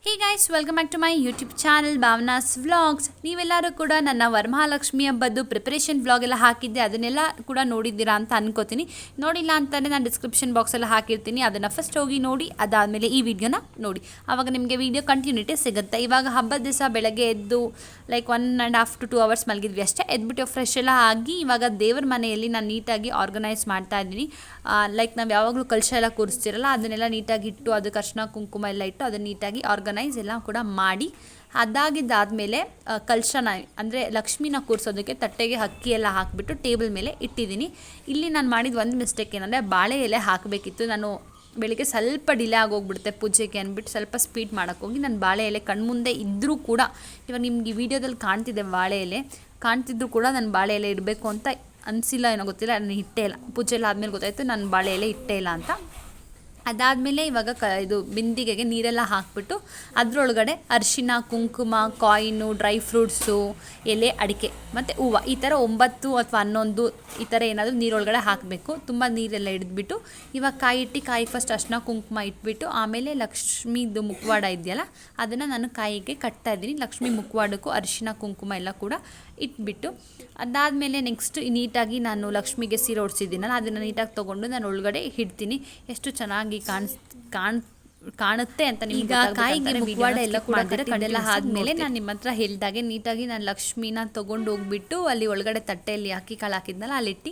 Hey guys, welcome back to my YouTube channel Bhavana's vlogs. ನೀವೆಲ್ಲರೂ ಕೂಡ ನನ್ನ ವರಮಹಾಲಕ್ಷ್ಮಿ ಹಬ್ಬದ್ದು ಪ್ರಿಪರೇಷನ್ ವ್ಲಾಗ್ ಎಲ್ಲ ಹಾಕಿದ್ದೆ, ಅದನ್ನೆಲ್ಲ ಕೂಡ ನೋಡಿದ್ದೀರಾ ಅಂತ ಅನ್ಕೋತೀನಿ. ನೋಡಿಲ್ಲ ಅಂತಲೇ ನಾನು ಡಿಸ್ಕ್ರಿಪ್ಷನ್ ಬಾಕ್ಸಲ್ಲಿ ಹಾಕಿರ್ತೀನಿ, ಅದನ್ನು ಫಸ್ಟ್ ಹೋಗಿ ನೋಡಿ, ಅದಾದಮೇಲೆ ಈ ವಿಡಿಯೋನ ನೋಡಿ. ಆವಾಗ ನಿಮಗೆ ವಿಡಿಯೋ ಕಂಟಿನ್ಯೂಟಿ ಸಿಗುತ್ತೆ. ಇವಾಗ ಹಬ್ಬದ ದಿವಸ ಬೆಳಗ್ಗೆ ಎದ್ದು ಲೈಕ್ 1.5 to 2 hours ಮಲಗಿದ್ವಿ ಅಷ್ಟೇ. ಎದ್ಬಿಟ್ಟು ಫ್ರೆಶ್ ಎಲ್ಲ ಆಗಿ ಇವಾಗ ದೇವ್ರ ಮನೆಯಲ್ಲಿ ನಾನು ನೀಟಾಗಿ ಆರ್ಗನೈಸ್ ಮಾಡ್ತಾ ಇದ್ದೀನಿ. ಲೈಕ್ ನಾವು ಯಾವಾಗಲೂ ಕಲಶ ಎಲ್ಲ ಕೂರಿಸ್ತಿರಲ್ಲ, ಅದನ್ನೆಲ್ಲ ನೀಟಾಗಿ ಇಟ್ಟು ಅದಕ್ಕೆ ಅರ್ಶಿನ ಕುಂಕುಮ ಎಲ್ಲ ಇಟ್ಟು ಅದನ್ನು ನೀಟಾಗಿ ಆರ್ಗನೈಸ್ ಎಲ್ಲ ಕೂಡ ಮಾಡಿ, ಅದಾಗಿದ್ದಾದಮೇಲೆ ಕಲಶನ ಅಂದರೆ ಲಕ್ಷ್ಮಿನ ಕೂರಿಸೋದಕ್ಕೆ ತಟ್ಟೆಗೆ ಅಕ್ಕಿ ಎಲ್ಲ ಹಾಕಿಬಿಟ್ಟು ಟೇಬಲ್ ಮೇಲೆ ಇಟ್ಟಿದ್ದೀನಿ. ಇಲ್ಲಿ ನಾನು ಮಾಡಿದ ಒಂದು ಮಿಸ್ಟೇಕ್ ಏನಂದರೆ ಬಾಳೆ ಎಲೆ ಹಾಕಬೇಕಿತ್ತು. ನಾನು ಬೆಳಿಗ್ಗೆ ಸ್ವಲ್ಪ ಡಿಲೇ ಆಗೋಗ್ಬಿಡುತ್ತೆ ಪೂಜೆಗೆ ಅಂದ್ಬಿಟ್ಟು ಸ್ವಲ್ಪ ಸ್ಪೀಡ್ ಮಾಡೋಕ್ಕೋಗಿ ನಾನು ಬಾಳೆ ಎಲೆ ಕಣ್ಮುಂದೆ ಇದ್ದರೂ ಕೂಡ, ಇವಾಗ ನಿಮ್ಗೆ ಈ ವಿಡಿಯೋದಲ್ಲಿ ಕಾಣ್ತಿದ್ದೆ ಬಾಳೆ ಎಲೆ ಕಾಣ್ತಿದ್ರು ಕೂಡ ನಾನು ಬಾಳೆ ಎಲೆ ಇಡಬೇಕು ಅಂತ ಅನಿಸಿಲ್ಲ, ಏನೋ ಗೊತ್ತಿಲ್ಲ, ನಾನು ಇಟ್ಟೇ ಇಲ್ಲ. ಪೂಜೆ ಎಲ್ಲ ಆದಮೇಲೆ ಗೊತ್ತಾಯಿತು ನಾನು ಬಾಳೆ ಎಲೆ ಇಟ್ಟೇ ಇಲ್ಲ ಅಂತ. ಅದಾದಮೇಲೆ ಇವಾಗ ಇದು ಬಿಂದಿಗೆಗೆ ನೀರೆಲ್ಲ ಹಾಕಿಬಿಟ್ಟು ಅದರೊಳಗಡೆ ಅರಿಶಿನ ಕುಂಕುಮ ಕಾಯಿನು ಡ್ರೈ ಫ್ರೂಟ್ಸು ಎಲೆ ಅಡಿಕೆ ಮತ್ತು ಹೂವು ಈ ಥರ 9 ಅಥವಾ 11 ಈ ಥರ ಏನಾದರೂ ನೀರೊಳಗಡೆ ಹಾಕಬೇಕು. ತುಂಬ ನೀರೆಲ್ಲ ಹಿಡಿದ್ಬಿಟ್ಟು ಇವಾಗ ಕಾಯಿ ಫಸ್ಟ್ ಅರ್ಶಿನ ಕುಂಕುಮ ಇಟ್ಬಿಟ್ಟು ಆಮೇಲೆ ಲಕ್ಷ್ಮೀದು ಮುಖವಾಡ ಇದೆಯಲ್ಲ ಅದನ್ನು ನಾನು ಕಾಯಿಗೆ ಕಟ್ತಾ ಇದ್ದೀನಿ. ಲಕ್ಷ್ಮೀ ಮುಖವಾಡಕ್ಕೂ ಅರಿಶಿನ ಕುಂಕುಮ ಎಲ್ಲ ಕೂಡ ಇಟ್ಬಿಟ್ಟು ಅದಾದಮೇಲೆ ನೆಕ್ಸ್ಟ್ ನೀಟಾಗಿ ನಾನು ಲಕ್ಷ್ಮಿಗೆ ಸೀರೆ ಉಡ್ಸಿದ್ದೀನಲ್ಲ ಅದನ್ನು ನೀಟಾಗಿ ತೊಗೊಂಡು ನಾನು ಒಳಗಡೆ ಇಡ್ತೀನಿ. ಎಷ್ಟು ಚೆನ್ನಾಗಿ ಕಾಣುತ್ತೆ ಅಂತ ನಿಮ್ಗೆ. ಈಗ ಕಾಯಿಗೆ ಮುಖವಾಡ ಎಲ್ಲ ಕೂಡ ಕಡೆಲ್ಲ ಆದಮೇಲೆ ನಾನು ನಿಮ್ಮ ಹತ್ರ ಹೇಳಿದಾಗೆ ನೀಟಾಗಿ ನಾನು ಲಕ್ಷ್ಮಿನ ತೊಗೊಂಡು ಹೋಗ್ಬಿಟ್ಟು ಅಲ್ಲಿ ಒಳಗಡೆ ತಟ್ಟೆಯಲ್ಲಿ ಅಕ್ಕಿ ಕಾಳು ಹಾಕಿದ್ನಲ್ಲ ಅಲ್ಲಿಟ್ಟು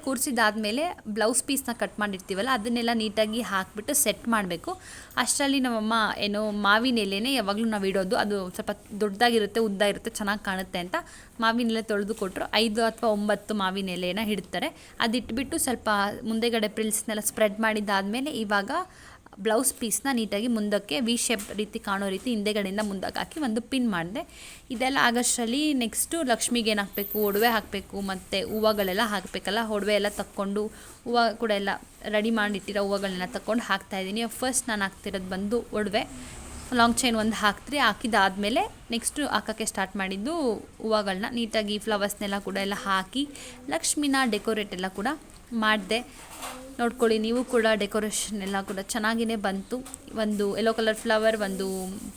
ಕೂರಿಸಿದಾದ್ಮೇಲೆ ಬ್ಲೌಸ್ ಪೀಸ್ನ ಕಟ್ ಮಾಡಿರ್ತೀವಲ್ಲ ಅದನ್ನೆಲ್ಲ ನೀಟಾಗಿ ಹಾಕಿಬಿಟ್ಟು ಸೆಟ್ ಮಾಡಬೇಕು. ಅಷ್ಟರಲ್ಲಿ ನಮ್ಮಮ್ಮ ಏನೋ ಮಾವಿನ ಎಲೆನೇ ಯಾವಾಗಲೂ ನಾವು ಇಡೋದು, ಅದು ಸ್ವಲ್ಪ ದೊಡ್ಡದಾಗಿರುತ್ತೆ ಉದ್ದ ಇರುತ್ತೆ ಚೆನ್ನಾಗಿ ಕಾಣುತ್ತೆ ಅಂತ ಮಾವಿನ ಎಲೆ ತೊಳೆದು ಕೊಟ್ಟರು. 5 ಅಥವಾ 9 ಮಾವಿನ ಎಲೆನ ಇಡ್ತಾರೆ. ಅದಿಟ್ಬಿಟ್ಟು ಸ್ವಲ್ಪ ಮುಂದೆಗಡೆ ಪ್ರಿಲ್ಸ್ನೆಲ್ಲ ಸ್ಪ್ರೆಡ್ ಮಾಡಿದ್ದಾದಮೇಲೆ ಇವಾಗ ಬ್ಲೌಸ್ ಪೀಸ್ನ ನೀಟಾಗಿ ಮುಂದಕ್ಕೆ ವಿ ಶೇಪ್ ರೀತಿ ಕಾಣೋ ರೀತಿ ಹಿಂದೆಗಡೆಯಿಂದ ಮುಂದಕ್ಕೆ ಹಾಕಿ ಒಂದು ಪಿನ್ ಮಾಡಿದೆ. ಇದೆಲ್ಲ ಆಗೋಷ್ಟರಲ್ಲಿ ನೆಕ್ಸ್ಟು ಲಕ್ಷ್ಮಿಗೆ ಏನು ಹಾಕಬೇಕು, ಒಡವೆ ಹಾಕಬೇಕು ಮತ್ತು ಹೂವುಗಳೆಲ್ಲ ಹಾಕಬೇಕಲ್ಲ. ಒಡವೆ ಎಲ್ಲ ತಕ್ಕೊಂಡು ಹೂವು ಕೂಡ ಎಲ್ಲ ರೆಡಿ ಮಾಡಿಟ್ಟಿರೋ ಹೂವುಗಳನ್ನೆಲ್ಲ ತಗೊಂಡು ಹಾಕ್ತಾಯಿದ್ದೀನಿ. ಫಸ್ಟ್ ನಾನು ಹಾಕ್ತಿರೋದು ಬಂದು ಒಡವೆ ಲಾಂಗ್ ಚೈನ್ ಒಂದು ಹಾಕಿದಾದಮೇಲೆ ನೆಕ್ಸ್ಟು ಹಾಕೋಕ್ಕೆ ಸ್ಟಾರ್ಟ್ ಮಾಡಿದ್ದು ಹೂವುಗಳನ್ನ ನೀಟಾಗಿ ಫ್ಲವರ್ಸ್ನೆಲ್ಲ ಕೂಡ ಎಲ್ಲ ಹಾಕಿ ಲಕ್ಷ್ಮಿನ ಡೆಕೋರೇಟ್ ಎಲ್ಲ ಕೂಡ ಮಾಡಿದೆ. ನೋಡ್ಕೊಳ್ಳಿ ನೀವು ಕೂಡ ಡೆಕೋರೇಷನ್ ಎಲ್ಲ ಕೂಡ ಚೆನ್ನಾಗಿಯೇ ಬಂತು. ಒಂದು ಯೆಲ್ಲೋ ಕಲರ್ ಫ್ಲವರ್, ಒಂದು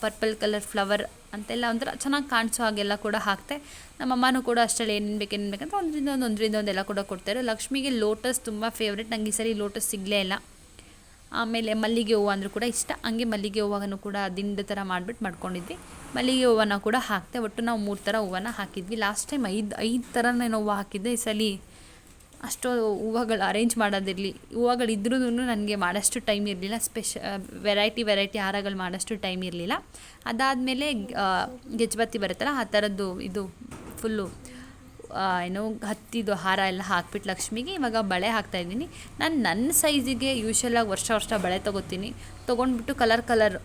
ಪರ್ಪಲ್ ಕಲರ್ ಫ್ಲವರ್ ಅಂತೆಲ್ಲ ಒಂಥರ ಚೆನ್ನಾಗಿ ಕಾಣಿಸೋ ಹಾಗೆಲ್ಲ ಕೂಡ ಹಾಕ್ತೆ. ನಮ್ಮಮ್ಮನೂ ಕೂಡ ಅಷ್ಟರಲ್ಲಿ ಏನೇನು ಬೇಕಂತ ಒಂದರಿಂದ ಒಂದೆಲ್ಲ ಕೂಡ ಕೊಡ್ತಾರೆ. ಲಕ್ಷ್ಮಿಗೆ ಲೋಟಸ್ ತುಂಬ ಫೇವ್ರೆಟ್, ನನಗೆ ಈ ಸರಿ ಲೋಟಸ್ ಸಿಗಲೇ ಇಲ್ಲ. ಆಮೇಲೆ ಮಲ್ಲಿಗೆ ಹೂವು ಅಂದರೂ ಕೂಡ ಇಷ್ಟ, ಹಂಗೆ ಮಲ್ಲಿಗೆ ಹೂವನ್ನು ಕೂಡ ದಿಂಡು ಥರ ಮಾಡ್ಕೊಂಡಿದ್ವಿ. ಮಲ್ಲಿಗೆ ಹೂವನ್ನು ಕೂಡ ಹಾಕ್ತೆ. ಒಟ್ಟು ನಾವು 3 ಥರ ಹೂವನ್ನು ಹಾಕಿದ್ವಿ. ಲಾಸ್ಟ್ ಟೈಮ್ 5 ಥರನೇ ಹೂವು ಹಾಕಿದ್ದೆ. ಈ ಸಲ ಅಷ್ಟು ಹೂವುಗಳು ಅರೇಂಜ್ ಮಾಡೋದಿರಲಿ, ಹೂವುಗಳಿದ್ರೂ ನನಗೆ ಮಾಡೋಷ್ಟು ಟೈಮ್ ಇರಲಿಲ್ಲ. ವೆರೈಟಿ ಹಾರಗಳು ಮಾಡೋಷ್ಟು ಟೈಮ್ ಇರಲಿಲ್ಲ. ಅದಾದಮೇಲೆ ಗೆಜ್ಬತ್ತಿ ಬರುತ್ತಲ್ಲ ಆ ಥರದ್ದು ಇದು ಫುಲ್ಲು ಹತ್ತಿದು ಹಾರ ಎಲ್ಲ ಹಾಕ್ಬಿಟ್ಟು ಲಕ್ಷ್ಮಿಗೆ ಇವಾಗ ಬಳೆ ಹಾಕ್ತಾಯಿದ್ದೀನಿ. ನಾನು ನನ್ನ ಸೈಜಿಗೆ ಯೂಶ್ವಲಾಗಿ ವರ್ಷ ಬಳೆ ತೊಗೊಂಡ್ಬಿಟ್ಟು ಕಲರ್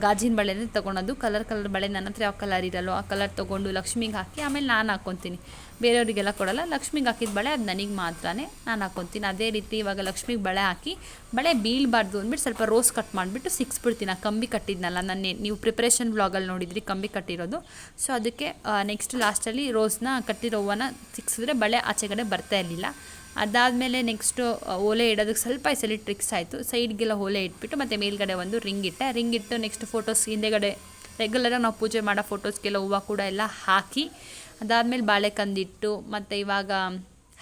ಗಾಜಿನ ಬಳೆನೇ ತೊಗೊಳೋದು. ಕಲರ್ ಬಳೆ ನನ್ನ ಹತ್ರ ಯಾವ ಕಲರ್ ಇರಲ್ಲೋ ಆ ಕಲರ್ ತೊಗೊಂಡು ಲಕ್ಷ್ಮಿಗೆ ಹಾಕಿ ಆಮೇಲೆ ನಾನು ಹಾಕ್ಕೊತೀನಿ. ಬೇರೆಯವರಿಗೆಲ್ಲ ಕೊಡೋಲ್ಲ. ಲಕ್ಷ್ಮಿಗೆ ಹಾಕಿದ ಬಳೆ ಅದು ನನಗೆ ಮಾತ್ರನೇ ನಾನು ಹಾಕ್ಕೊತೀನಿ. ಅದೇ ರೀತಿ ಇವಾಗ ಲಕ್ಷ್ಮಿಗೆ ಬಳೆ ಹಾಕಿ ಬಳೆ ಬೀಳಬಾರ್ದು ಅಂದ್ಬಿಟ್ಟು ಸ್ವಲ್ಪ ರೋಸ್ ಕಟ್ ಮಾಡಿಬಿಟ್ಟು ಸಿಕ್ಸ್ಬಿಡ್ತೀನಿ. ಆ ಕಂಬಿ ಕಟ್ಟಿದ್ನಲ್ಲ ನೀವು ಪ್ರಿಪ್ರೇಷನ್ ವ್ಲಾಗಲ್ಲಿ ನೋಡಿದ್ರಿ ಕಂಬಿ ಕಟ್ಟಿರೋದು. ಸೊ ಅದಕ್ಕೆ ನೆಕ್ಸ್ಟ್ ಲಾಸ್ಟಲ್ಲಿ ರೋಸ್ನ ಕಟ್ಟಿರೋ ಹೂವನ್ನ ಸಿಕ್ಸಿದ್ರೆ ಬಳೆ ಆಚೆಗಡೆ ಬರ್ತಾ ಇರಲಿಲ್ಲ. ಅದಾದಮೇಲೆ ನೆಕ್ಸ್ಟು ಓಲೆ ಇಡೋದಕ್ಕೆ ಸ್ವಲ್ಪ ಈ ಸಲ ಟ್ರಿಕ್ಸ್ ಆಯಿತು. ಸೈಡ್ಗೆಲ್ಲ ಓಲೆ ಇಟ್ಬಿಟ್ಟು ಮತ್ತು ಮೇಲ್ಗಡೆ ಒಂದು ರಿಂಗ್ ಇಟ್ಟು ನೆಕ್ಸ್ಟ್ ಫೋಟೋಸ್ ಹಿಂದೆಗಡೆ ರೆಗ್ಯುಲರಾಗಿ ನಾವು ಪೂಜೆ ಮಾಡೋ ಫೋಟೋಸ್ಗೆಲ್ಲ ಹೂವು ಕೂಡ ಎಲ್ಲ ಹಾಕಿ ಅದಾದಮೇಲೆ ಬಾಳೆಕಂದಿಟ್ಟು ಮತ್ತು ಇವಾಗ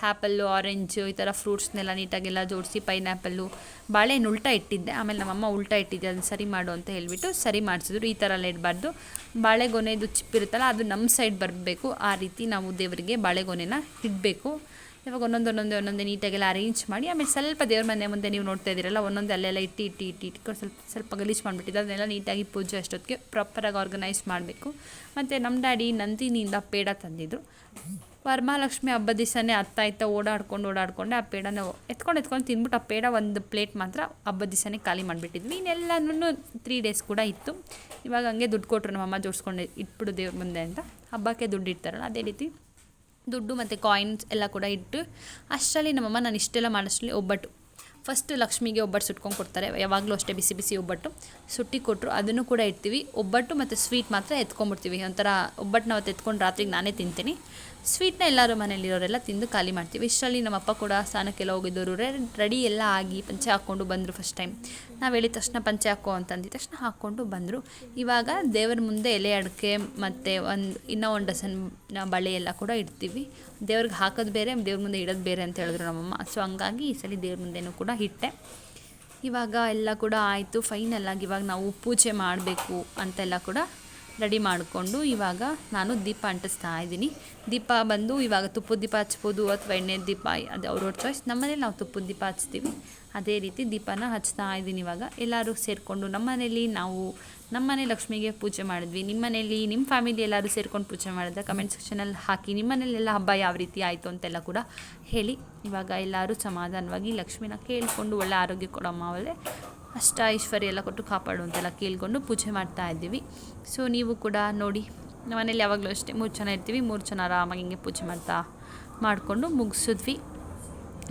ಆ್ಯಪಲ್ಲು ಆರೆಂಜು ಈ ಥರ ಫ್ರೂಟ್ಸ್ನೆಲ್ಲ ನೀಟಾಗೆಲ್ಲ ಜೋಡಿಸಿ ಪೈನಾಪಲ್ಲು ಬಾಳೆಹಣ್ಣು ಉಲ್ಟಾ ಇಟ್ಟಿದ್ದೆ. ಆಮೇಲೆ ನಮ್ಮಮ್ಮ ಉಲ್ಟಾ ಇಟ್ಟಿದ್ದೆ, ಅದನ್ನು ಸರಿ ಮಾಡು ಅಂತ ಹೇಳಿಬಿಟ್ಟು ಸರಿ ಮಾಡಿಸಿದ್ರು. ಈ ಥರ ಎಲ್ಲ ಇಡಬಾರ್ದು, ಬಾಳೆಗೊನೆದು ಚಿಪ್ಪಿರುತ್ತಲ್ಲ ಅದು ನಮ್ಮ ಸೈಡ್ ಬರಬೇಕು. ಆ ರೀತಿ ನಾವು ದೇವರಿಗೆ ಬಾಳೆಗೊನೆನ ಇಡಬೇಕು. ಇವಾಗ ಒಂದೊಂದೇ ನೀಟಾಗೆಲ್ಲ ಅರೇಂಜ್ ಮಾಡಿ ಆಮೇಲೆ ಸ್ವಲ್ಪ ದೇವ್ರ ಮನೆ ಮುಂದೆ ನೀವು ನೋಡ್ತಾ ಇದ್ದೀರಲ್ಲ ಒಂದೊಂದು ಅಲ್ಲೆಲ್ಲ ಇಟ್ಟು ಸ್ವಲ್ಪ ಗಲೀಜು ಮಾಡಿಬಿಟ್ಟಿದ್ದು ಅದನ್ನೆಲ್ಲ ನೀಟಾಗಿ ಪೂಜೆ ಅಷ್ಟೊತ್ತಿಗೆ ಪ್ರಾಪರಾಗಿ ಆರ್ಗನೈಸ್ ಮಾಡಬೇಕು. ಮತ್ತು ನಮ್ಮ ಡ್ಯಾಡಿ ನಂದಿನಿಯಿಂದ ಪೇಡ ತಂದಿದ್ರು. ವರಮಹಾಲಕ್ಷ್ಮಿ ಹಬ್ಬದ ದಿವಸನೇ ಅತ್ತ ಓಡಾಡ್ಕೊಂಡು ಆ ಪೇಡನ ಎತ್ಕೊಂಡು ತಿಂದ್ಬಿಟ್ಟು ಆ ಪೇಡ ಒಂದು ಪ್ಲೇಟ್ ಮಾತ್ರ ಹಬ್ಬದ ದಿವಸನೇ ಖಾಲಿ ಮಾಡಿಬಿಟ್ಟಿದ್ವಿ. ಇನ್ನೆಲ್ಲನೂ 3 days ಕೂಡ ಇತ್ತು. ಇವಾಗ ಹಂಗೆ ದುಡ್ಡು ಕೊಟ್ಟರು ನಮ್ಮಮ್ಮ ಜೋಡಿಸ್ಕೊಂಡು ಇಟ್ಬಿಡು ದೇವ್ರ ಮುಂದೆ ಅಂತ. ಹಬ್ಬಕ್ಕೆ ದುಡ್ಡು ಇಡ್ತಾರಲ್ಲ ಅದೇ ರೀತಿ ದುಡ್ಡು ಮತ್ತು ಕಾಯಿನ್ಸ್ ಎಲ್ಲ ಕೂಡ ಇಟ್ಟು ಅಷ್ಟರಲ್ಲಿ ನಮ್ಮಮ್ಮ ನಾನು ಇಷ್ಟೆಲ್ಲ ಮಾಡೋಷ್ಟರಲ್ಲಿ ಒಬ್ಬಟ್ಟು ಫಸ್ಟ್ ಲಕ್ಷ್ಮಿಗೆ ಒಬ್ಬಟ್ಟು ಸುಟ್ಕೊಂಡು ಕೊಡ್ತಾರೆ. ಯಾವಾಗಲೂ ಅಷ್ಟೇ ಬಿಸಿ ಒಬ್ಬಟ್ಟು ಸುಟ್ಟಿ ಕೊಟ್ಟರು, ಅದನ್ನು ಕೂಡ ಇಡ್ತೀವಿ. ಒಬ್ಬಟ್ಟು ಮತ್ತು ಸ್ವೀಟ್ ಮಾತ್ರ ಎತ್ಕೊಂಡ್ಬಿಡ್ತೀವಿ. ಒಂಥರ ಒಬ್ಬಟ್ಟು ನಾವು ಎತ್ಕೊಂಡು ರಾತ್ರಿಗೆ ನಾನೇ ತಿಂತೀನಿ. ಸ್ವೀಟ್ನ ಎಲ್ಲರೂ ಮನೇಲಿರೋರೆಲ್ಲ ತಿಂದು ಖಾಲಿ ಮಾಡ್ತೀವಿ. ಇಷ್ಟರಲ್ಲಿ ನಮ್ಮಪ್ಪ ಕೂಡ ಸ್ನಾನಕ್ಕೆಲ್ಲ ಹೋಗಿದ್ದವರು ರೆಡಿ ಎಲ್ಲ ಆಗಿ ಪಂಚೆ ಹಾಕ್ಕೊಂಡು ಬಂದರು. ಫಸ್ಟ್ ಟೈಮ್ ನಾವು ಹೇಳಿದ ತಕ್ಷಣ ಪಂಚೆ ಹಾಕೋ ಅಂತಂದಿದ ತಕ್ಷಣ ಹಾಕ್ಕೊಂಡು ಬಂದರು. ಇವಾಗ ದೇವರ ಮುಂದೆ ಎಲೆ ಅಡಿಕೆ ಮತ್ತು ಇನ್ನೂ ಒಂದು ಡಸನ್ ಬಳೆ ಎಲ್ಲ ಕೂಡ ಇಡ್ತೀವಿ. ದೇವ್ರಿಗೆ ಹಾಕೋದು ಬೇರೆ, ದೇವ್ರ ಮುಂದೆ ಇಡೋದು ಬೇರೆ ಅಂತ ಹೇಳಿದ್ರು ನಮ್ಮಮ್ಮ. ಸೊ ಹಂಗಾಗಿ ಈ ಸಲ ದೇವ್ರ ಮುಂದೆನೂ ಕೂಡ ಇಟ್ಟೆ. ಇವಾಗ ಎಲ್ಲ ಕೂಡ ಆಯಿತು. ಫೈನಲ್ಲಾಗಿ ಇವಾಗ ನಾವು ಪೂಜೆ ಮಾಡಬೇಕು ಅಂತೆಲ್ಲ ಕೂಡ ರೆಡಿ ಮಾಡಿಕೊಂಡು ಇವಾಗ ನಾನು ದೀಪ ಅಂಟಿಸ್ತಾ ಇದ್ದೀನಿ. ದೀಪ ಬಂದು ಇವಾಗ ತುಪ್ಪದ ದೀಪ ಹಚ್ಬೋದು ಅಥವಾ ಎಣ್ಣೆ ದೀಪ, ಅದು ಅವ್ರವ್ರ ಚಾಯ್ಸ್. ನಮ್ಮನೇಲಿ ನಾವು ತುಪ್ಪದ ದೀಪ ಹಚ್ತೀವಿ. ಅದೇ ರೀತಿ ದೀಪನ ಹಚ್ತಾ ಇದ್ದೀನಿ. ಇವಾಗ ಎಲ್ಲರೂ ಸೇರಿಕೊಂಡು ನಮ್ಮನೆ ಲಕ್ಷ್ಮಿಗೆ ಪೂಜೆ ಮಾಡಿದ್ವಿ. ನಿಮ್ಮ ಮನೇಲಿ ನಿಮ್ಮ ಫ್ಯಾಮಿಲಿ ಎಲ್ಲರೂ ಸೇರ್ಕೊಂಡು ಪೂಜೆ ಮಾಡಿದ್ರೆ ಕಮೆಂಟ್ ಸೆಕ್ಷನಲ್ಲಿ ಹಾಕಿ. ನಿಮ್ಮ ಮನೇಲೆಲ್ಲ ಹಬ್ಬ ಯಾವ ರೀತಿ ಆಯಿತು ಅಂತೆಲ್ಲ ಕೂಡ ಹೇಳಿ. ಇವಾಗ ಎಲ್ಲರೂ ಸಮಾಧಾನವಾಗಿ ಲಕ್ಷ್ಮಿನ ಕೇಳಿಕೊಂಡು ಒಳ್ಳೆ ಆರೋಗ್ಯ ಕೊಡಮ್ಮ, ಒಳ್ಳೆ ಅಷ್ಟ ಐಶ್ವರ್ಯ ಎಲ್ಲ ಕೊಟ್ಟು ಕಾಪಾಡು ಅಂತೆಲ್ಲ ಕೇಳಿಕೊಂಡು ಪೂಜೆ ಮಾಡ್ತಾ ಇದ್ದೀವಿ. ಸೊ ನೀವು ಕೂಡ ನೋಡಿ, ನಮ್ಮ ಮನೇಲಿ ಯಾವಾಗಲೂ ಅಷ್ಟೇ 3 ಜನ ಇರ್ತೀವಿ. 3 ಜನ ಆರಾಮಾಗಿ ಹಿಂಗೆ ಪೂಜೆ ಮಾಡಿಕೊಂಡು ಮುಗಿಸಿದ್ವಿ.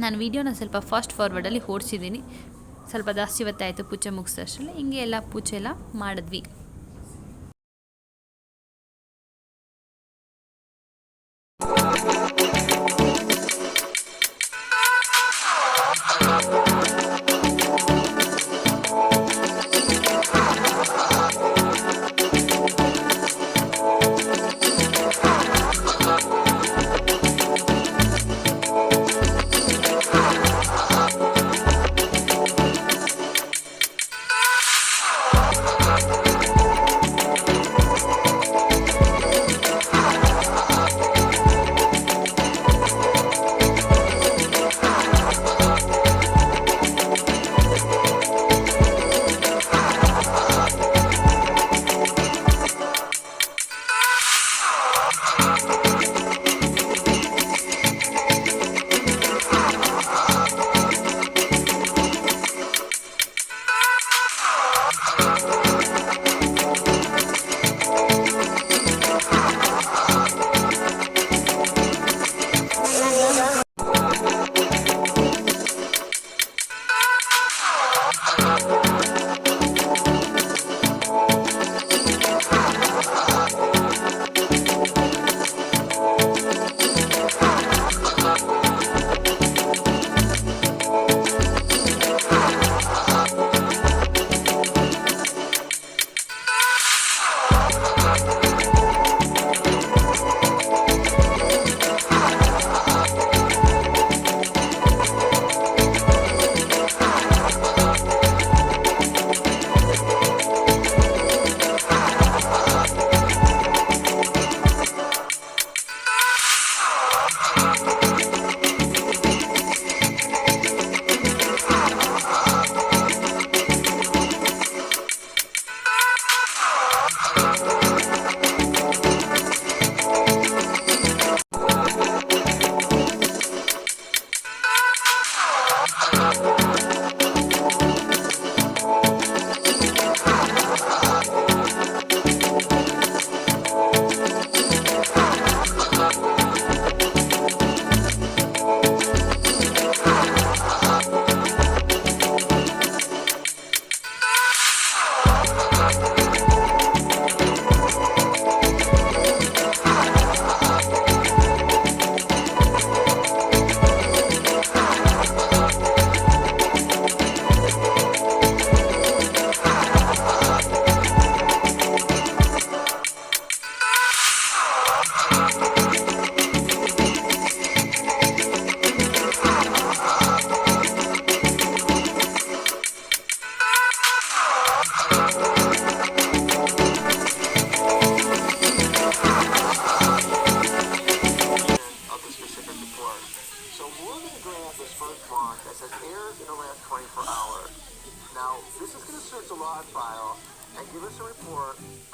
ನಾನು ವೀಡಿಯೋನ ಸ್ವಲ್ಪ ಫಾಸ್ಟ್ ಫಾರ್ವರ್ಡಲ್ಲಿ ಓಡಿಸಿದ್ದೀನಿ. ಸ್ವಲ್ಪ ಜಾಸ್ತಿ ಹೊತ್ತಾಯಿತು ಪೂಜೆ ಮುಗಿಸೋಷ್ಟರಲ್ಲಿ. ಹಿಂಗೆ ಎಲ್ಲ ಪೂಜೆ ಎಲ್ಲ ಮಾಡಿದ್ವಿ.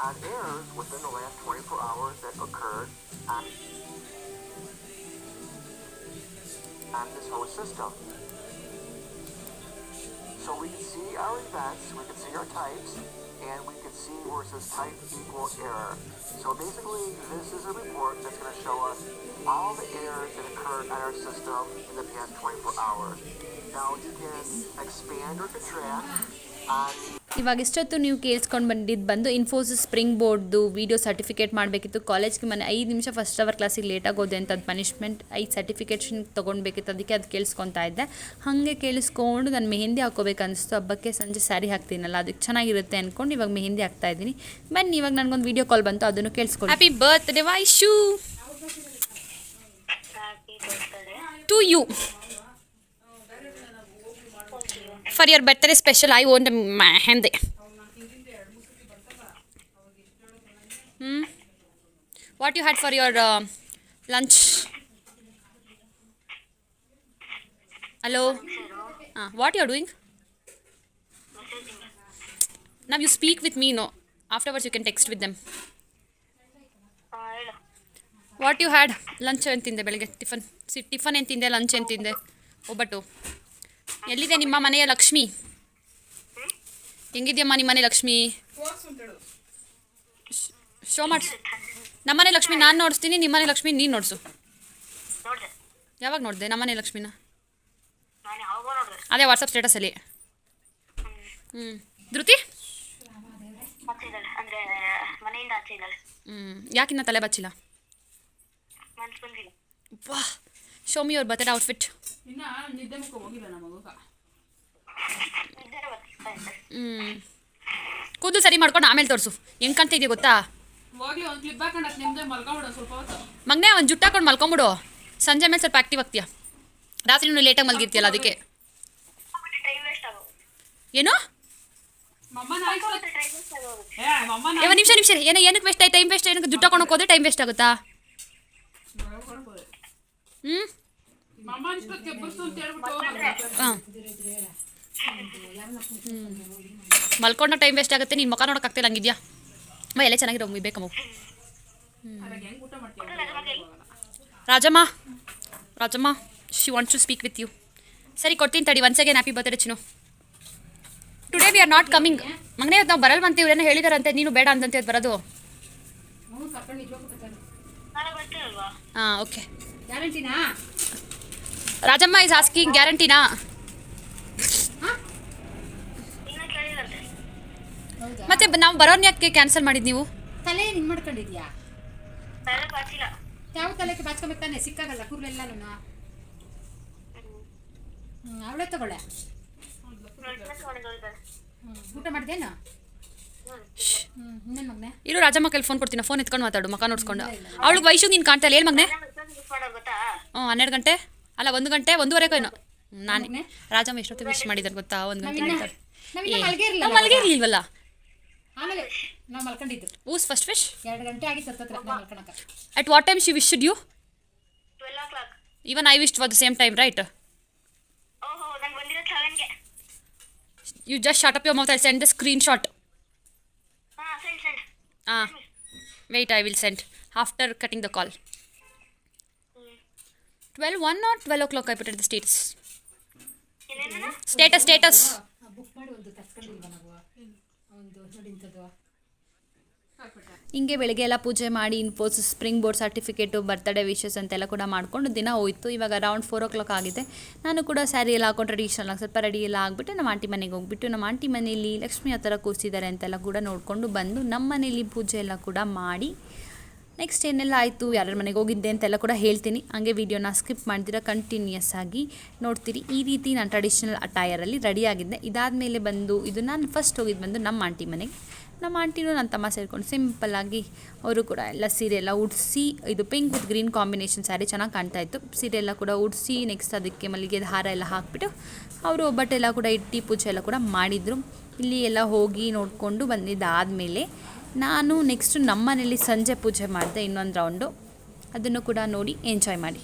on errors within the last 24 hours that occurred on this whole system. So we can see our events, we can see our types, and we can see where it says type equal error. So basically, this is a report that's going to show us all the errors that occurred on our system in the past 24 hours. Now you can expand or contract on ಇವಾಗ ಇಷ್ಟೊತ್ತು ನೀವು ಕೇಳಿಸ್ಕೊಂಡು ಬಂದು Infosys spring ಬೋರ್ಡ್ದು video certificate ಮಾಡಬೇಕಿತ್ತು. ಕಾಲೇಜ್ಗೆ ಮನೆ 5 ನಿಮಿಷ first hour ಕ್ಲಾಸಿಗೆ ಲೇಟಾಗಿ ಹೋದೆ ಅಂತ ಅದು ಪನಿಷ್ಮೆಂಟ್. 5 ಸರ್ಟಿಫಿಕೇಷನ್ ತೊಗೊಳ್ಬೇಕಿತ್ತು, ಅದಕ್ಕೆ ಅದು ಕೇಳಿಸ್ಕೊತಾ ಇದ್ದೆ. ಹಾಗೆ ಕೇಳಿಸ್ಕೊಂಡು ನಾನು ಮೆಹಂದಿ ಹಾಕೋಬೇಕು ಅನಿಸ್ತು. ಹಬ್ಬಕ್ಕೆ ಸಂಜೆ ಸ್ಯಾರಿ ಹಾಕ್ತೀನಲ್ಲ, ಅದಕ್ಕೆ ಚೆನ್ನಾಗಿರುತ್ತೆ ಅಂದ್ಕೊಂಡು ಇವಾಗ ಮೆಹಂದಿ ಹಾಕ್ತಾ ಇದ್ದೀನಿ. ಬನ್ನಿ, ಇವಾಗ ನನಗೊಂದು ವೀಡಿಯೋ ಕಾಲ್ ಬಂತು, ಅದನ್ನು ಕೇಳಿಸ್ಕೊಂಡು. Happy birthday Vaishu to you. For your birthday special, I want a mehendi. What you had for your lunch? Hello? What you are doing? Now you speak with me, no? Afterwards you can text with them. What you had? Lunch entinde ಬೆಳಗ್ಗೆ tiffin ಎಂತಿಂದೆ, lunch ಎಂತಿಂದೆ? ಒಬ್ಬಟ್ಟು. ಎಲ್ಲಿದೆ ನಿಮ್ಮ ಮನೆಯ ಲಕ್ಷ್ಮಿ? ಹೆಂಗಿದ್ಯಮ್ಮ ನಿಮ್ಮ ಮನೆ Lakshmi? Show ಮಾಡಿ. ನಮ್ಮನೆ ಲಕ್ಷ್ಮಿ ನಾನು ನೋಡಿಸ್ತೀನಿ, ನಿಮ್ಮನೆ ಲಕ್ಷ್ಮಿ ನೀನು ನೋಡಿಸು. ಯಾವಾಗ ನೋಡಿದೆ ನಮ್ಮನೆ ಲಕ್ಷ್ಮಿನ? ಅದೇ ವಾಟ್ಸಪ್ ಸ್ಟೇಟಸಲ್ಲಿ. ಧೃತಿ? ಯಾಕಿನ್ನ ತಲೆ ಬಚ್ಚಿಲ್ಲ? ವಾ, show me your birthday outfit. ಕೂದಲು ಸರಿ ಮಾಡ್ಕೊಂಡು ಆಮೇಲೆ ತೋರಿಸು. ಹೆಂಗೆ ಕಾಣ್ತಾ ಇದೆಯಾ ಗೊತ್ತಾ? ಮಗನೇ ಒಂದು ಜುಟ್ಟು ಹಾಕೊಂಡು ಮಲ್ಕೊಂಬಿಡು. ಸಂಜೆ ಮೇಲೆ ಸ್ವಲ್ಪ ಆ್ಯಕ್ಟಿವ್ ಆಗ್ತೀಯಾ. ರಾತ್ರಿ ನೀನು ಲೇಟಾಗಿ ಮಲಗಿರ್ತೀಯಲ್ಲ, ಅದಕ್ಕೆ. ಏನು? ನಿಮಿಷ ಏನಕ್ಕೆ ವೇಸ್ಟ್ ಆಯ್ತು? ಟೈಮ್ ವೇಸ್ಟ್ ಏನಕ್ಕೆ? ಜುಟ್ಟು ಹಾಕೊಂಡು ಹೋದ್ರೆ ಟೈಮ್ ವೇಸ್ಟ್ ಆಗುತ್ತಾ? ಮಲ್ಕೊಂಡ ಟೈಮ್ ವೇಸ್ಟ್ ಆಗುತ್ತೆ. ನೀನು ಮುಖ ನೋಡೋಕ್ಕಾಗ್ತಿಲ್ಲ ಹಂಗಿದ್ಯಾ? ಎಲ್ಲ ಚೆನ್ನಾಗಿರೋ ಬೇಕಮ್ಮ. Rajamma she wants to speak with you. ಸರಿ, ಕೊಡ್ತೀನಿ ತಡಿ. Once again happy birthday Chinnu. Today we are not coming. ಮಗನೇ ಇವತ್ತು ನಾವು ಬರಲ್ಲ ಅಂತೀವಿ. ಏನೋ ಹೇಳಿದಾರಂತೆ, ನೀನು ಬೇಡ ಅಂತಂತೆ ಅದು ಬರೋದು. ಹಾಂ, ಓಕೆ. ಗ್ಯಾರಂಟಿನಾ? ರಾಜಮ್ಮ ಇಸ್ ಆಸ್ಕಿಂಗ್ ಗ್ಯಾರಂಟಿನಾ? ಮತ್ತೆ ನಾವು ಬರೋನ್ ಯಾಕೆ ಕ್ಯಾನ್ಸಲ್ ಮಾಡಿದ್ದು ನೀವು? ತಲೆ ಹಿಂಗೆ ಮಾಡ್ಕೊಂಡಿದ್ಯಾ? ಯಾವ ತಲೆಗೆ ಬಾಚ್ಕೊಬೇಕು ತಾನೆ? ಸಿಕ್ಕಾಗಲ್ಲ ಕೂರ್ಲೆಲ್ಲ. ಅವಳೇ ತಗೊಳ್ಳೆ. ಊಟ ಮಾಡಿದೇನು? ಇನ್ನೇನು ಮಗನೆ? ಇರು, ರಾಜಮ್ಮ ಕೈಲಿ ಫೋನ್ ಕೊಡ್ತೀನಿ. ಫೋನ್ ಎತ್ಕೊಂಡು ಮಾತಾಡು, ಮಕ್ಕ ನೋಡ್ಸ್ಕೊಂಡು. ಅವಳಿಗೆ ವಯಸ್ಸು ನೀನು ಕಾಣ್ತಾ ಇಲ್ಲ. ಏನು ಮಗನೆ? 12 ಗಂಟೆ ಅಲ್ಲ, 1 ಗಂಟೆ 1:15 ಏನೋ. ನಾನೇ ರಾಜಮ್ಮ ಎಷ್ಟೊತ್ತು ವಿಶ್ ಮಾಡಿದಾರೆ ಗೊತ್ತಾ? 1 ಗಂಟೆ ಮಲ್ಗೆ ಇರ್ಲಿಲ್ವಲ್ಲ. ಆಮೇಲೆ ನಾವು ಮಲ್ಕೊಂಡಿದ್ದು. ಊಸ್ ಫಸ್ಟ್ ವಿಶ್ 2 ಗಂಟೆ ಆಗಿತ್ತು ಹತ್ತತ್ರ ಮಲ್ಕೊಳಕ್ಕೆ. At what time she wished you? 12 o'clock. Even I wished for the same time, right? ನಂಗೆ ಬಂದಿರೋ 7ಗೆ. You just shut up your mouth. I'll send the screenshot. Send. Wait, I will send after cutting the call. 12:01 or 12 o'clock I put it the status. Status. Book ಮಾಡಿ ಒಂದು ತರ್ಸ್ಕೊಂಡಿಲ್ವ ನಾವು? ಒಂದು ನೋಡಿ ಇಂಥದ್ದು. ಹಿಂಗೆ ಬೆಳಗ್ಗೆ ಎಲ್ಲ ಪೂಜೆ ಮಾಡಿ Infosys spring board certificate, birthday wishes ಅಂತೆಲ್ಲ ಕೂಡ ಮಾಡಿಕೊಂಡು ದಿನ ಹೋಯಿತು. ಇವಾಗ ಅರೌಂಡ್ 4 o'clock ಆಗಿದೆ. ನಾನು ಕೂಡ ಸ್ಯಾರಿ ಎಲ್ಲ ಹಾಕೊಂಡು ಟ್ರೆಡಿಷನಲ್ ಆಗಿ ಸ್ವಲ್ಪ ರೆಡಿ ಎಲ್ಲ ಆಗಿಬಿಟ್ಟು ನಮ್ಮ ಆಂಟಿ ಮನೆಗೆ ಹೋಗ್ಬಿಟ್ಟು, ನಮ್ಮ ಆಂಟಿ ಮನೇಲಿ ಲಕ್ಷ್ಮಿ ಆ ಥರ ಕೂರಿಸಿದ್ದಾರೆ ಅಂತೆಲ್ಲ ಕೂಡ ನೋಡಿಕೊಂಡು ಬಂದು ನಮ್ಮ ಮನೇಲಿ ಪೂಜೆ ಎಲ್ಲ ಕೂಡ ಮಾಡಿ ನೆಕ್ಸ್ಟ್ ಏನೆಲ್ಲ ಆಯಿತು, ಯಾರ್ಯಾರ ಮನೆಗೆ ಹೋಗಿದ್ದೆ ಅಂತೆಲ್ಲ ಕೂಡ ಹೇಳ್ತೀನಿ. ಹಂಗೆ ವೀಡಿಯೋನ ಸ್ಕಿಪ್ ಮಾಡ್ದಿರ ಕಂಟಿನ್ಯೂಸ್ ಆಗಿ ನೋಡ್ತೀರಿ. ಈ ರೀತಿ ನಾನು ಟ್ರೆಡಿಷ್ನಲ್ ಅಟೈರಲ್ಲಿ ರೆಡಿಯಾಗಿದ್ದೆ. ಇದಾದಮೇಲೆ ಬಂದು ಇದು ನಾನು ಫಸ್ಟ್ ಹೋಗಿದ್ದು ಬಂದು ನಮ್ಮ ಆಂಟಿ ಮನೆಗೆ. ನಮ್ಮ ಆಂಟಿನೂ ನನ್ನ ತಮ್ಮ ಸೇರಿಕೊಂಡು ಸಿಂಪಲ್ಲಾಗಿ ಅವರು ಕೂಡ ಎಲ್ಲ ಸೀರೆ ಎಲ್ಲ ಉಡಿಸಿ, ಇದು pink with green combination sari ಚೆನ್ನಾಗಿ ಕಾಣ್ತಾಯಿತ್ತು. ಸೀರೆ ಎಲ್ಲ ಕೂಡ ಉಡಿಸಿ ನೆಕ್ಸ್ಟ್ ಅದಕ್ಕೆ ಮಲ್ಲಿಗೆದ ಹಾರ ಎಲ್ಲ ಹಾಕಿಬಿಟ್ಟು ಅವರು ಒಬ್ಬಟ್ಟೆಲ್ಲ ಕೂಡ ಇಟ್ಟು ಪೂಜೆ ಎಲ್ಲ ಕೂಡ ಮಾಡಿದರು. ಇಲ್ಲಿ ಎಲ್ಲ ಹೋಗಿ ನೋಡಿಕೊಂಡು ಬಂದಿದ್ದಾದಮೇಲೆ ನಾನು ನೆಕ್ಸ್ಟು ನಮ್ಮ ಮನೇಲಿ ಸಂಜೆ ಪೂಜೆ ಮಾಡಿದೆ ಇನ್ನೊಂದು ರೌಂಡು. ಅದನ್ನು ಕೂಡ ನೋಡಿ ಎಂಜಾಯ್ ಮಾಡಿ.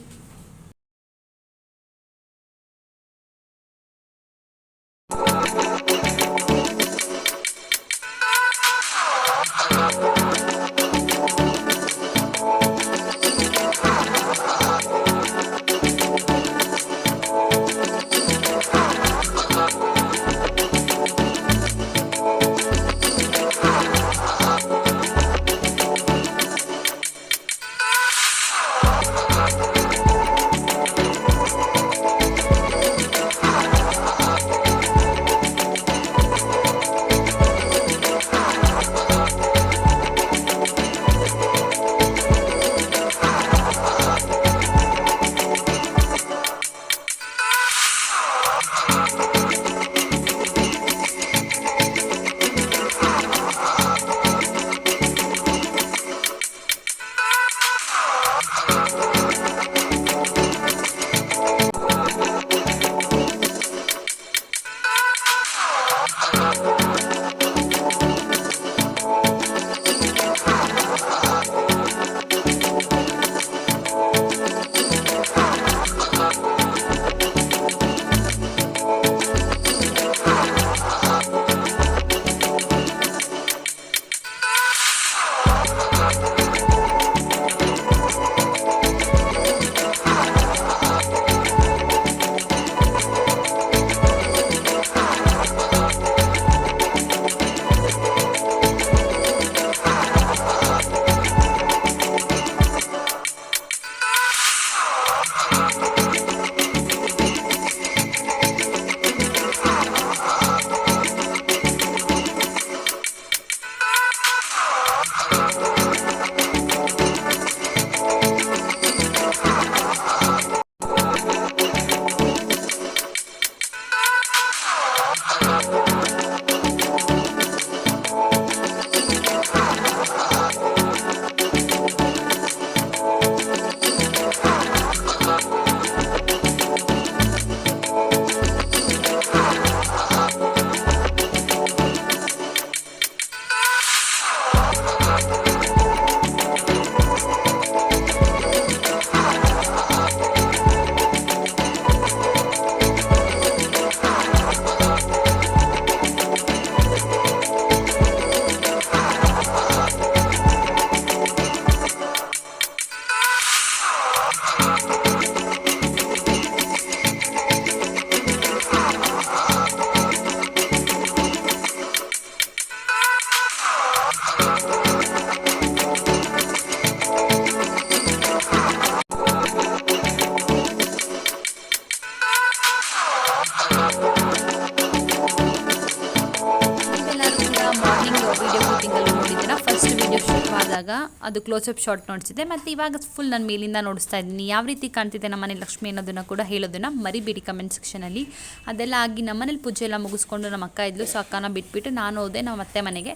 ಮಾಡಿದಾಗ ಅದು ಕ್ಲೋಸಪ್ ಶಾಟ್ ನೋಡಿಸಿದೆ. ಮತ್ತು ಇವಾಗ ಫುಲ್ ನಾನು ಮೇಲಿಂದ ನೋಡಿಸ್ತಾ ಇದ್ದೀನಿ. ಯಾವ ರೀತಿ ಕಾಣ್ತಿದೆ ನಮ್ಮನೆ ಲಕ್ಷ್ಮಿ ಅನ್ನೋದನ್ನು ಕೂಡ ಹೇಳೋದನ್ನು ಮರಿಬೇಡಿ ಕಮೆಂಟ್ ಸೆಕ್ಷನಲ್ಲಿ. ಅದೆಲ್ಲ ಆಗಿ ನಮ್ಮನೇಲಿ ಪೂಜೆ ಎಲ್ಲ ಮುಗಿಸ್ಕೊಂಡು ನಮ್ಮ ಅಕ್ಕ ಇದ್ಲು. ಸೊ ಅಕ್ಕನ ಬಿಟ್ಬಿಟ್ಟು ನಾನು ಹೋದೆ ನಮ್ಮ ಅತ್ತೆ ಮನೆಗೆ.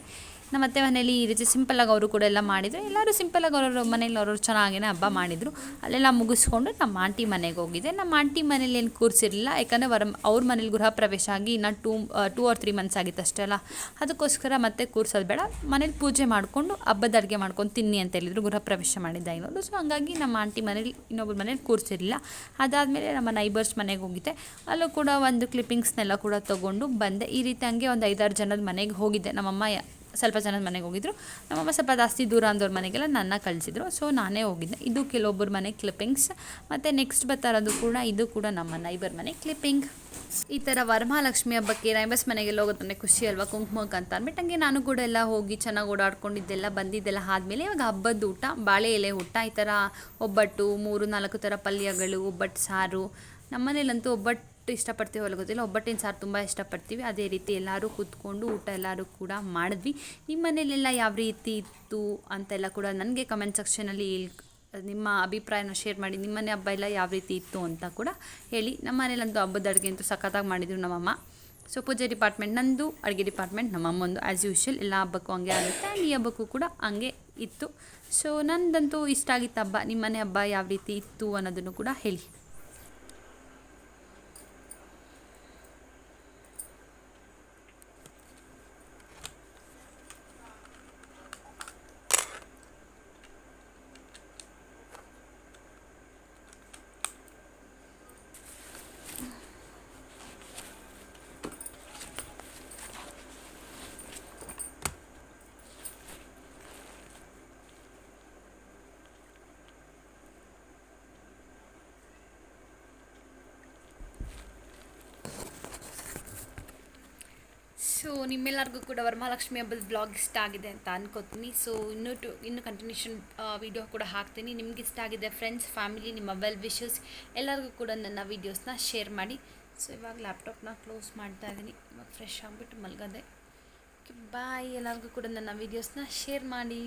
ನಮ್ಮ ಅತ್ತೆ ಮನೇಲಿ ಈ ರೀತಿ ಸಿಂಪಲ್ಲಾಗಿ ಅವರು ಕೂಡ ಎಲ್ಲ ಮಾಡಿದರು. ಎಲ್ಲರೂ ಸಿಂಪಲ್ಲಾಗಿ ಅವ್ರವ್ರ ಮನೇಲಿ ಅವ್ರವ್ರು ಚೆನ್ನಾಗೇ ಹಬ್ಬ ಮಾಡಿದರು. ಅಲ್ಲೆಲ್ಲ ಮುಗಿಸ್ಕೊಂಡು ನಮ್ಮ ಆಂಟಿ ಮನೆಗೆ ಹೋಗಿದ್ದೆ. ನಮ್ಮ ಆಂಟಿ ಮನೇಲಿ ಏನು ಕೂರಿಸಿರಲಿಲ್ಲ, ಯಾಕಂದರೆ ಅವ್ರ ಮನೇಲಿ ಗೃಹ ಪ್ರವೇಶ ಆಗಿ ಇನ್ನು 2 or 3 ಮಂತ್ಸ್ ಆಗಿತ್ತು ಅಷ್ಟೇ ಅಲ್ಲ. ಅದಕ್ಕೋಸ್ಕರ ಮತ್ತೆ ಕೂರಿಸೋದು ಬೇಡ, ಮನೇಲಿ ಪೂಜೆ ಮಾಡಿಕೊಂಡು ಹಬ್ಬದ ಅಡುಗೆ ಮಾಡ್ಕೊಂಡು ತಿನ್ನಿ ಅಂತ ಹೇಳಿದ್ರು, ಗೃಹ ಪ್ರವೇಶ ಮಾಡಿದ್ದ ಇನ್ನೊಂದು. ಸೊ ಹಂಗಾಗಿ ನಮ್ಮ ಆಂಟಿ ಮನೇಲಿ ಇನ್ನೊಬ್ಬರ ಮನೇಲಿ ಕೂರಿಸಿರಲಿಲ್ಲ. ಅದಾದಮೇಲೆ ನಮ್ಮ ನೈಬರ್ಸ್ ಮನೆಗೆ ಹೋಗಿದ್ದೆ. ಅಲ್ಲೂ ಕೂಡ ಒಂದು ಕ್ಲಿಪ್ಪಿಂಗ್ಸ್ನೆಲ್ಲ ಕೂಡ ತೊಗೊಂಡು ಬಂದೆ. ಈ ರೀತಿ ಹಂಗೆ ಒಂದು 5-6 ಜನದ ಮನೆಗೆ ಹೋಗಿದ್ದೆ. ನಮ್ಮಮ್ಮ ಸ್ವಲ್ಪ ಜನದ ಮನೆಗೆ ಹೋಗಿದ್ರು. ನಮ್ಮಮ್ಮ ಸ್ವಲ್ಪ ಜಾಸ್ತಿ ದೂರ ಅಂದವ್ರ ಮನೆಗೆಲ್ಲ ನನ್ನ ಕಳಿಸಿದ್ರು. ಸೊ ನಾನೇ ಹೋಗಿದ್ದೆ. ಇದು ಕೆಲವೊಬ್ಬರ ಮನೆ ಕ್ಲಿಪ್ಪಿಂಗ್ಸ್. ಮತ್ತು ನೆಕ್ಸ್ಟ್ ಬರ್ತಾ ಇರೋದು ಕೂಡ ಇದು ಕೂಡ ನಮ್ಮ ನೈಬರ್ ಮನೆ ಕ್ಲಿಪ್ಪಿಂಗ್. ಈ ಥರ ವರಮಹಾಲಕ್ಷ್ಮಿ ಹಬ್ಬಕ್ಕೆ ನೈಬರ್ಸ್ ಮನೆಗೆಲ್ಲ ಹೋಗೋದಂದರೆ ಖುಷಿ ಅಲ್ವಾ, ಕುಂಕುಮಕ್ಕೆ ಅಂತ ಅಂದ್ಬಿಟ್ಟು ಹಂಗೆ ನಾನು ಕೂಡ ಎಲ್ಲ ಹೋಗಿ ಚೆನ್ನಾಗಿ ಓಡಾಡ್ಕೊಂಡಿದ್ದೆಲ್ಲ ಬಂದಿದ್ದೆಲ್ಲ ಆದಮೇಲೆ ಇವಾಗ ಹಬ್ಬದ ಊಟ, ಬಾಳೆ ಎಲೆ ಊಟ, ಈ ಥರ ಒಬ್ಬಟ್ಟು, 3-4 ಥರ ಪಲ್ಯಗಳು, ಒಬ್ಬಟ್ಟು ಸಾರು. ನಮ್ಮನೇಲಂತೂ ಒಬ್ಬಟ್ಟು ಇಷ್ಟಪಡ್ತೀವಲ್ಲ ಗೊತ್ತಿಲ್ಲ, ಒಬ್ಬಟ್ಟಿನ ಸಾರು ತುಂಬ ಇಷ್ಟಪಡ್ತೀವಿ. ಅದೇ ರೀತಿ ಎಲ್ಲರೂ ಕೂತ್ಕೊಂಡು ಊಟ ಎಲ್ಲರೂ ಕೂಡ ಮಾಡಿದ್ವಿ. ನಿಮ್ಮ ಮನೇಲೆಲ್ಲ ಯಾವ ರೀತಿ ಇತ್ತು ಅಂತೆಲ್ಲ ಕೂಡ ನನಗೆ ಕಮೆಂಟ್ ಸೆಕ್ಷನಲ್ಲಿ ನಿಮ್ಮ ಅಭಿಪ್ರಾಯನ ಶೇರ್ ಮಾಡಿ. ನಿಮ್ಮನೆ ಹಬ್ಬ ಎಲ್ಲ ಯಾವ ರೀತಿ ಇತ್ತು ಅಂತ ಕೂಡ ಹೇಳಿ. ನಮ್ಮ ಮನೇಲಂತೂ ಹಬ್ಬದ ಅಡುಗೆ ಅಂತೂ ಸಖತ್ತಾಗಿ ಮಾಡಿದರು ನಮ್ಮಮ್ಮ. ಸೊ ಪೂಜೆ ಡಿಪಾರ್ಟ್ಮೆಂಟ್ ನಂದು, ಅಡುಗೆ ಡಿಪಾರ್ಟ್ಮೆಂಟ್ ನಮ್ಮಮ್ಮಂದು. ಆ್ಯಸ್ ಯೂಶ್ವಲ್ ಎಲ್ಲ ಹಬ್ಬಕ್ಕೂ ಹಂಗೆ ಆಗುತ್ತೆ. ಆ್ಯಂಡ್ ಈ ಹಬ್ಬಕ್ಕೂ ಕೂಡ ಹಂಗೆ ಇತ್ತು. ಸೊ ನಂದಂತೂ ಇಷ್ಟ ಆಗಿತ್ತು ಹಬ್ಬ. ನಿಮ್ಮನೆ ಹಬ್ಬ ಯಾವ ರೀತಿ ಇತ್ತು ಅನ್ನೋದನ್ನು ಕೂಡ ಹೇಳಿ. ಸೊ ನಿಮ್ಮೆಲ್ಲರಿಗೂ ಕೂಡ ವರಮಹಾಲಕ್ಷ್ಮಿ ಹಬ್ಬದ ಬ್ಲಾಗ್ ಇಷ್ಟ ಆಗಿದೆ ಅಂತ ಅನ್ಕೋತೀನಿ. ಸೊ ಇನ್ನು ಕಂಟಿನ್ಯೂಷನ್ ವೀಡಿಯೋ ಕೂಡ ಹಾಕ್ತೀನಿ. ನಿಮ್ಗೆ ಇಷ್ಟ ಆಗಿದೆ ಫ್ರೆಂಡ್ಸ್, ಫ್ಯಾಮಿಲಿ, ನಿಮ್ಮ ವೆಲ್ ವಿಶಸ್ ಎಲ್ಲರಿಗೂ ಕೂಡ ನನ್ನ ವೀಡಿಯೋಸ್ನ ಶೇರ್ ಮಾಡಿ. ಸೊ ಇವಾಗ ಲ್ಯಾಪ್ಟಾಪ್ನ ಕ್ಲೋಸ್ ಮಾಡ್ತಾ ಇದ್ದೀನಿ. ಇವಾಗ ಫ್ರೆಶ್ ಆಗಿಬಿಟ್ಟು ಮಲ್ಗದೆ. ಬಾಯ್. ಎಲ್ಲರಿಗೂ ಕೂಡ ನನ್ನ ವೀಡಿಯೋಸ್ನ ಶೇರ್ ಮಾಡಿ.